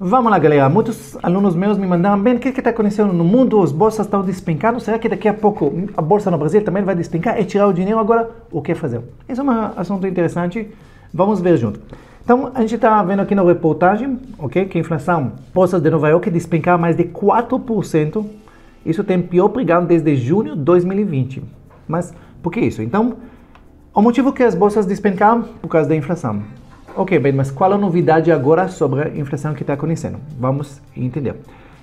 Vamos lá, galera. Muitos alunos meus me mandaram, bem, o que está acontecendo no mundo? As bolsas estão despencando. Será que daqui a pouco a bolsa no Brasil também vai despencar e tirar o dinheiro agora? O que fazer? Esse é um assunto interessante. Vamos ver junto. Então, a gente está vendo aqui na reportagem, ok, que a inflação, bolsas de Nova York despencar mais de 4%. Isso tem pior pregão desde junho de 2020. Mas, por que isso? Então, o motivo que as bolsas despencaram por causa da inflação. Ok, bem, mas qual a novidade agora sobre a inflação que está acontecendo? Vamos entender.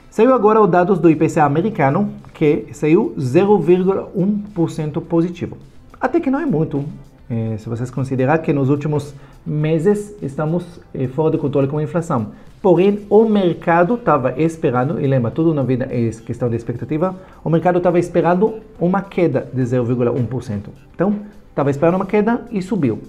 Saiu agora os dados do IPCA americano, que saiu 0,1% positivo. Até que não é muito, se vocês considerar que nos últimos meses estamos fora de controle com a inflação. Porém, o mercado estava esperando, e lembra, tudo na vida é questão de expectativa, o mercado estava esperando uma queda de 0,1%. Então, estava esperando uma queda e subiu.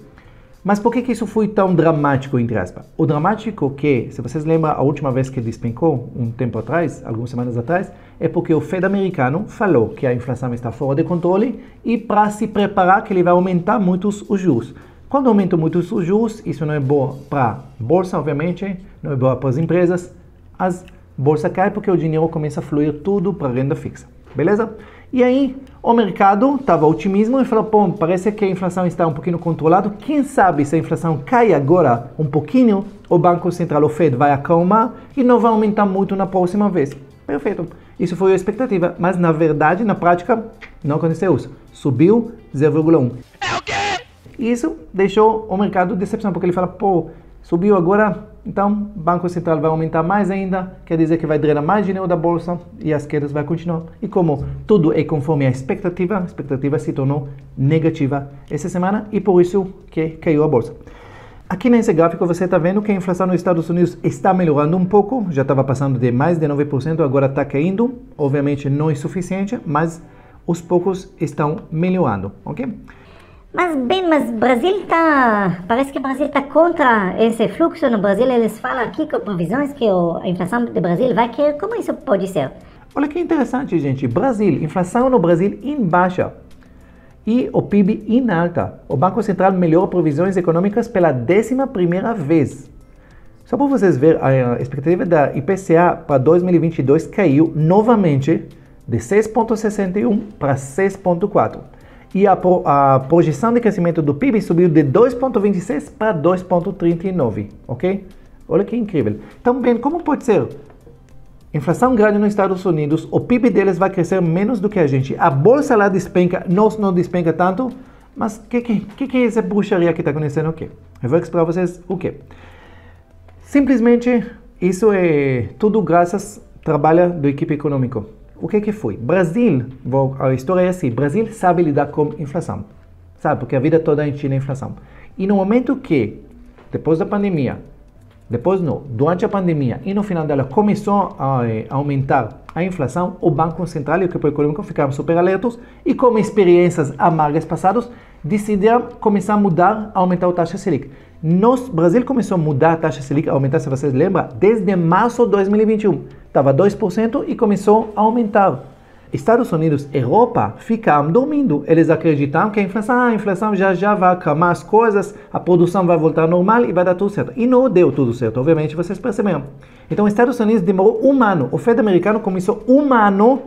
Mas por que isso foi tão dramático, entre aspas? O dramático que, se vocês lembram a última vez que despencou, um tempo atrás, algumas semanas atrás, é porque o Fed americano falou que a inflação está fora de controle e para se preparar que ele vai aumentar muito os juros. Quando aumenta muito os juros, isso não é bom para a bolsa, obviamente, não é bom para as empresas. As bolsas caem porque o dinheiro começa a fluir tudo para a renda fixa. Beleza? E aí, o mercado estava otimismo e falou, pô, parece que a inflação está um pouquinho controlada. Quem sabe se a inflação cai agora um pouquinho, o Banco Central, o Fed, vai acalmar e não vai aumentar muito na próxima vez. Perfeito. Isso foi a expectativa, mas na verdade, na prática, não aconteceu isso. Subiu 0,1. É o quê? Isso deixou o mercado decepcionado, porque ele fala, pô, subiu agora, então o Banco Central vai aumentar mais ainda, quer dizer que vai drenar mais dinheiro da bolsa e as quedas vão continuar. E como tudo é conforme a expectativa se tornou negativa essa semana e por isso que caiu a bolsa. Aqui nesse gráfico você está vendo que a inflação nos Estados Unidos está melhorando um pouco, já estava passando de mais de 9%, agora está caindo, obviamente não é suficiente, mas os poucos estão melhorando, ok? Mas Brasil parece que o Brasil está contra esse fluxo no Brasil. Eles falam aqui com previsões que a inflação do Brasil vai cair. Como isso pode ser? Olha que interessante, gente. Brasil, inflação no Brasil em baixa e o PIB em alta. O Banco Central melhorou previsões econômicas pela 11ª vez. Só para vocês verem, a expectativa da IPCA para 2022 caiu novamente de 6,61 para 6,4. E a projeção de crescimento do PIB subiu de 2,26 para 2,39, ok? Olha que incrível. Então, bem, como pode ser? Inflação grande nos Estados Unidos, o PIB deles vai crescer menos do que a gente. A bolsa lá despenca, nós não despenca tanto, mas o que é essa bruxaria que está acontecendo aqui? Eu vou explicar para vocês o que. Simplesmente, isso é tudo graças ao trabalho da equipe econômica. O que foi? Brasil, a história é assim, Brasil sabe lidar com inflação, sabe? Porque a vida toda a gente tinha inflação. E no momento que, depois da pandemia, durante a pandemia e no final dela começou a aumentar a inflação, o Banco Central e o equipe econômico ficaram super alertos e com experiências amargas passadas, decidiram começar a mudar, a aumentar a taxa Selic. Brasil começou a mudar a taxa Selic, a aumentar, se vocês lembram, desde março de 2021. Estava 2% e começou a aumentar. Estados Unidos e Europa ficaram dormindo. Eles acreditavam que a inflação já vai acalmar as coisas, a produção vai voltar ao normal e vai dar tudo certo. E não deu tudo certo, obviamente vocês perceberam. Então, os Estados Unidos demorou um ano. O Fed americano começou um ano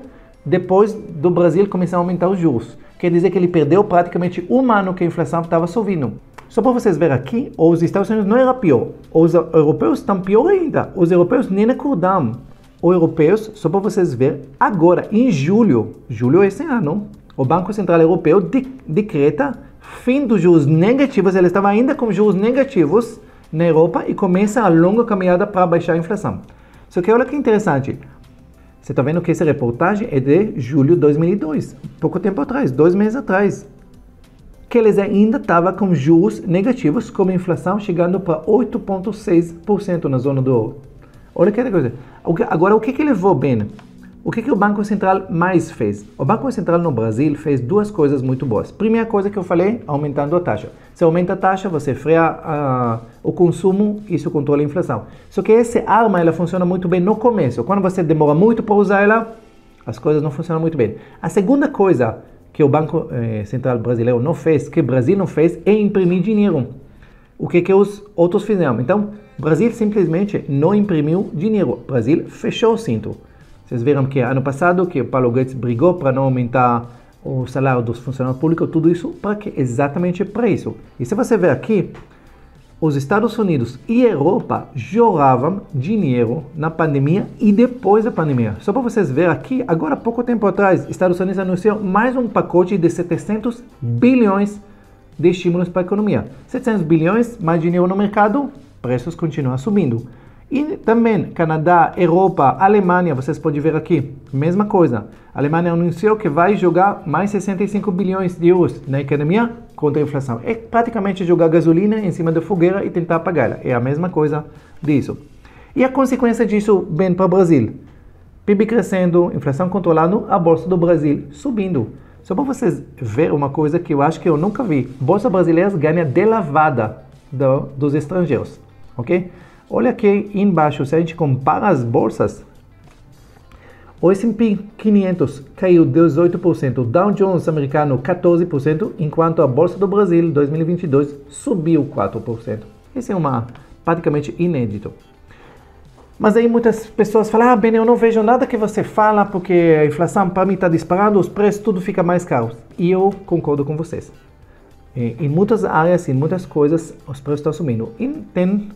depois do Brasil começar a aumentar os juros. Quer dizer que ele perdeu praticamente um ano que a inflação estava subindo. Só para vocês verem aqui, os Estados Unidos não era pior. Os europeus estão pior ainda. Os europeus nem acordaram. Os europeus, só para vocês verem, agora, em julho esse ano, o Banco Central Europeu decreta fim dos juros negativos. Eles estavam ainda com juros negativos na Europa e começa a longa caminhada para baixar a inflação. Só que olha que interessante. Você está vendo que essa reportagem é de julho de 2002, pouco tempo atrás, 2 meses atrás. Que eles ainda estavam com juros negativos, com a inflação chegando para 8,6% na zona do euro. Olha que coisa. Agora, o que levou bem? O que o Banco Central mais fez? O Banco Central no Brasil fez 2 coisas muito boas. Primeira coisa que eu falei, aumentando a taxa. Se aumenta a taxa, você freia o consumo, isso controla a inflação. Só que essa arma, ela funciona muito bem no começo. Quando você demora muito para usar ela, as coisas não funcionam muito bem. A segunda coisa que o Banco Central brasileiro não fez, que o Brasil não fez, é imprimir dinheiro. O que os outros fizeram? Então, o Brasil simplesmente não imprimiu dinheiro. O Brasil fechou o cinto. Vocês viram que ano passado que o Paulo Guedes brigou para não aumentar o salário dos funcionários públicos, tudo isso para que exatamente para isso. E se você ver aqui, os Estados Unidos e a Europa jogavam dinheiro na pandemia e depois da pandemia. Só para vocês verem aqui, agora há pouco tempo atrás, Estados Unidos anunciou mais um pacote de 700 bilhões de estímulos para a economia. 700 bilhões, mais dinheiro no mercado, preços continuam subindo. E também Canadá, Europa, Alemanha, vocês podem ver aqui, mesma coisa. A Alemanha anunciou que vai jogar mais 65 bilhões de euros na economia contra a inflação. É praticamente jogar gasolina em cima da fogueira e tentar apagá-la. É a mesma coisa disso. E a consequência disso vem para o Brasil. PIB crescendo, inflação controlando, a Bolsa do Brasil subindo. Só para vocês verem uma coisa que eu acho que eu nunca vi. Bolsa brasileira ganha de lavada dos estrangeiros. Ok? Olha aqui embaixo, se a gente compara as bolsas, o S&P 500 caiu 18%, o Dow Jones americano 14%, enquanto a Bolsa do Brasil 2022 subiu 4%. Isso é praticamente inédito. Mas aí muitas pessoas falam, bem, eu não vejo nada que você fala, porque a inflação para mim está disparando, os preços tudo fica mais caro. E eu concordo com vocês. Em muitas áreas, em muitas coisas, os preços estão subindo. E tem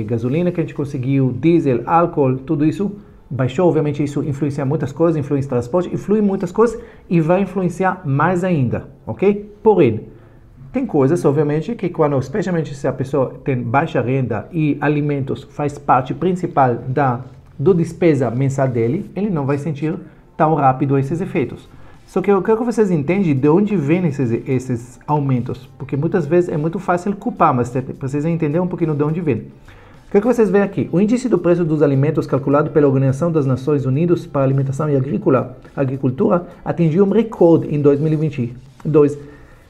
gasolina que a gente conseguiu, diesel, álcool, tudo isso baixou. Obviamente isso influencia muitas coisas, influencia o transporte, influi muitas coisas e vai influenciar mais ainda, ok? Porém, tem coisas, obviamente, que quando, especialmente se a pessoa tem baixa renda e alimentos faz parte principal do despesa mensal dele, ele não vai sentir tão rápido esses efeitos. Só que eu quero que vocês entendam de onde vêm esses aumentos, porque muitas vezes é muito fácil culpar, mas precisam entender um pouquinho de onde vem. Quero que vocês vejam aqui, o índice do preço dos alimentos calculado pela Organização das Nações Unidas para a Alimentação e Agricultura atingiu um recorde em 2022,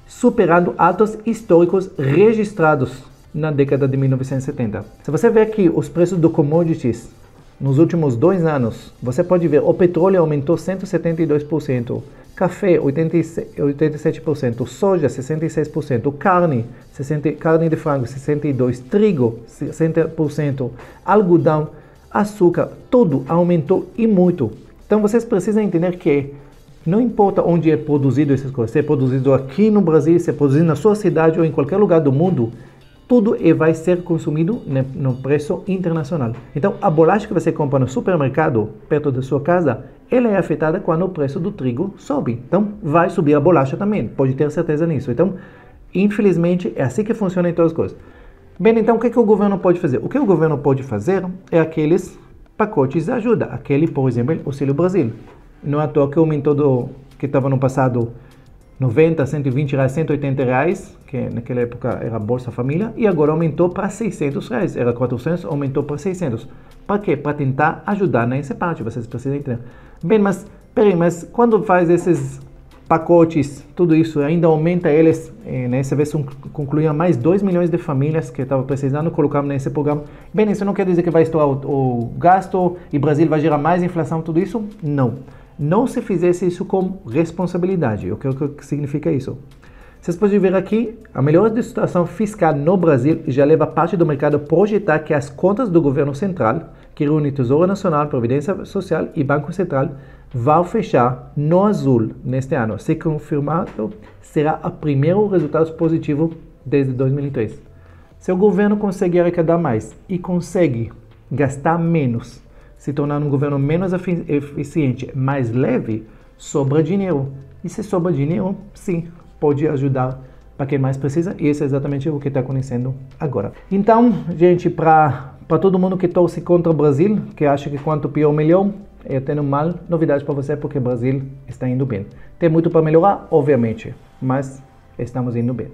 superando altos históricos registrados na década de 1970. Se você ver aqui os preços do commodities nos últimos 2 anos, você pode ver o petróleo aumentou 172%, café 87%, soja 66%, carne de frango 62%, trigo 60%, algodão, açúcar, tudo aumentou e muito. Então vocês precisam entender que não importa onde é produzido essas coisas, se é produzido aqui no Brasil, se é produzido na sua cidade ou em qualquer lugar do mundo, tudo vai ser consumido no preço internacional. Então, a bolacha que você compra no supermercado, perto da sua casa, ela é afetada quando o preço do trigo sobe. Então, vai subir a bolacha também, pode ter certeza nisso. Então, infelizmente, é assim que funciona em todas as coisas. Bem, então, o que o governo pode fazer? O que o governo pode fazer é aqueles pacotes de ajuda. Aquele, por exemplo, Auxílio Brasil. Não é à toa que aumentou que estava no passado 90, 120 reais, 180 reais, que naquela época era Bolsa Família, e agora aumentou para 600 reais. Era 400, aumentou para 600. Para quê? Para tentar ajudar nessa parte, vocês precisam entender. Bem, mas quando faz esses pacotes, tudo isso, ainda aumenta eles, nessa vez concluía mais 2 milhões de famílias que estavam precisando colocar nesse programa. Bem, isso não quer dizer que vai estourar o gasto e o Brasil vai gerar mais inflação, tudo isso? Não. Não se fizesse isso com responsabilidade. O que significa isso? Vocês podem ver aqui, a melhora da situação fiscal no Brasil já leva parte do mercado a projetar que as contas do governo central, que reúne Tesouro Nacional, Previdência Social e Banco Central, vão fechar no azul neste ano. Se confirmado, será o primeiro resultado positivo desde 2003. Se o governo consegue arrecadar mais e consegue gastar menos, se tornar um governo menos eficiente, mais leve, sobra dinheiro. E se sobra dinheiro, sim, pode ajudar para quem mais precisa. E isso é exatamente o que está acontecendo agora. Então, gente, para todo mundo que torce contra o Brasil, que acha que quanto pior, melhor, eu tenho mal novidade para você, porque o Brasil está indo bem. Tem muito para melhorar, obviamente, mas estamos indo bem.